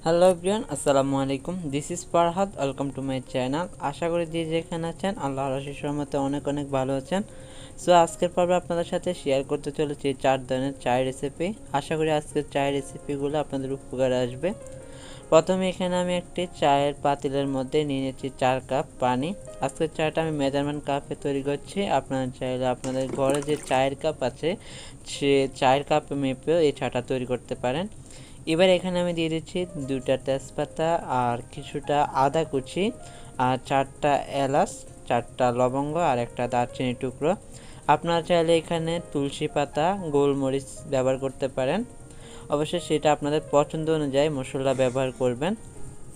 Hello everyone, আসসালামু আলাইকুম। This is Farhad. Welcome to my channel. আশা করি যে যেখানে আছেন আল্লাহর অশেষ রহমতে অনেক অনেক ভালো আছেন। সো আজকের পর্বে আপনাদের সাথে শেয়ার করতে চলেছি 4 ধরনের চায়ের রেসিপি। আশা করি আজকের চায়ের রেসিপিগুলো আপনাদের উপকারে আসবে। প্রথমে এখানে আমি একটি চায়ের পাতিলের মধ্যে নিয়ে নিচ্ছি 4 কাপ পানি। আজকের চাটা আমি মেজারমেন্ট কাপে তৈরি করছি। আপনারা চাইলে আপনাদের ঘরে যে চায়ের কাপ আছে সে চায়ের কাপ মেপেও এই চাটা তৈরি করতে পারেন। এবার এখানে আমি দিয়ে দিচ্ছি 2টা তেজপাতা আর কিছুটা আদা কুচি আর 4টা এলাচ, 4টা লবঙ্গ আর একটা দারচিনি টুকরো। আপনারা চাইলে এখানে তুলসী পাতা, গোলমরিচ ব্যবহার করতে পারেন। অবশ্যই সেটা আপনাদের পছন্দ অনুযায়ী মশলা ব্যবহার করবেন।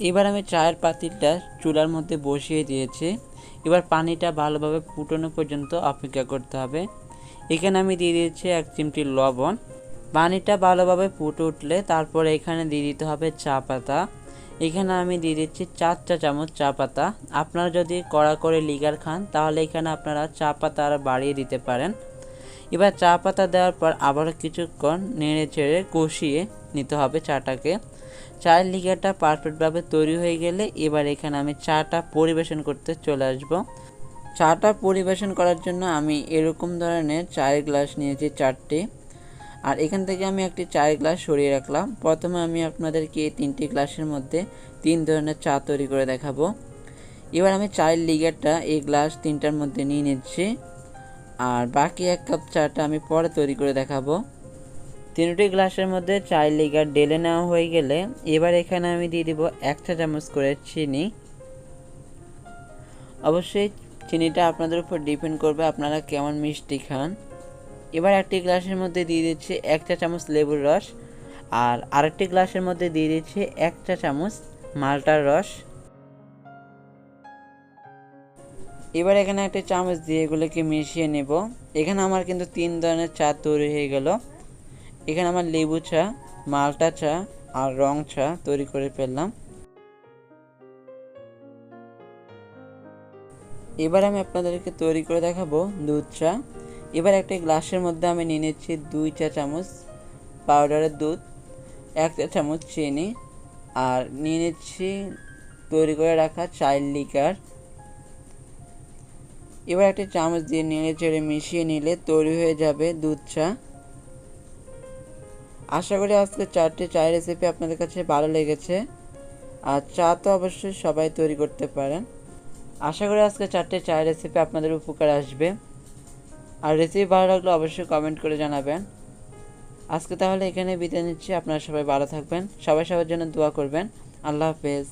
এবার আমি চায়ের পাতিলটা চুলার মধ্যে বসিয়ে দিয়েছি। এবার পানিটা ভালোভাবে ফুটানো পর্যন্ত অপেক্ষা করতে হবে। এখানে আমি দিয়ে দিয়েছি 1 চিমটি লবণ। পানিটা ভালোভাবে ফুটে উঠলে তারপরে এখানে দিয়ে দিতে হবে চা পাতা। এখানে আমি দিয়ে দিচ্ছি 4 চা চামচ চা পাতা। আপনারা যদি কড়া করে লিগার খান তাহলে এখানে আপনারা চা পাতা আর বাড়িয়ে দিতে পারেন। এবার চা পাতা দেওয়ার পর আবারও কিছুক্ষণ নেড়ে চেড়ে কষিয়ে নিতে হবে চাটাকে। চায়ের লিগারটা পারফেক্টভাবে তৈরি হয়ে গেলে এবার এখানে আমি চাটা পরিবেশন করতে চলে আসব। চাটা পরিবেশন করার জন্য আমি এরকম ধরনের চায়ের গ্লাস নিয়েছি 4টি। আর এখান থেকে আমি একটি চায়ের গ্লাস সরিয়ে রাখলাম। প্রথমে আমি আপনাদেরকে এই 3টি গ্লাসের মধ্যে 3 ধরনের চা তৈরি করে দেখাবো। এবার আমি চায়ের লিগারটা এই গ্লাস 3টার মধ্যে নিয়ে নিচ্ছি আর বাকি 1 কাপ চাটা আমি পরে তৈরি করে দেখাবো। 3টি গ্লাসের মধ্যে চায়ের লিগার ঢেলে নেওয়া হয়ে গেলে এবার এখানে আমি দিয়ে দিব 1 চা চামচ করে চিনি। অবশ্যই চিনিটা আপনাদের উপর ডিপেন্ড করবে আপনারা কেমন মিষ্টি খান। এবার একটি গ্লাসের মধ্যে দিয়ে দিচ্ছি 1 চা চামচ লেবুর রস আর আরেকটি গ্লাসের মধ্যে দিয়ে দিচ্ছি 1 চা চামচ মালটার রস। এবার এখানে একটা চামচ দিয়ে এগুলোকে মিশিয়ে নেব। এখানে আমার কিন্তু 3 ধরনের চা তৈরি হয়ে গেল। এখানে আমার লেবু চা, মালটা চা আর রং চা তৈরি করে ফেললাম। এবার আমি আপনাদেরকে তৈরি করে দেখাবো দুধ চা। এবার একটা গ্লাসের মধ্যে আমি নিয়ে নিচ্ছি 2 চা চামচ পাউডারের দুধ, 1 চা চামচ চিনি আর নিয়ে নিচ্ছি তৈরি করে রাখা চায়ের লিকার। এবার একটা চামচ দিয়ে নেড়ে চেড়ে মিশিয়ে নিলে তৈরি হয়ে যাবে দুধ চা। আশা করি আজকে 4টি চায়ের রেসিপি আপনাদের কাছে ভালো লেগেছে। আর চা তো অবশ্যই সবাই তৈরি করতে পারেন। আশা করি আজকে 4টি চায়ের রেসিপি আপনাদের উপকারে আসবে। আর রেসিপি ভালো লাগলে অবশ্যই কমেন্ট করে জানাবেন। আজকে তাহলে এখানে বিদায় নিচ্ছি। আপনারা সবাই ভালো থাকবেন, সবাই সবার জন্য দোয়া করবেন। আল্লাহ হাফেজ।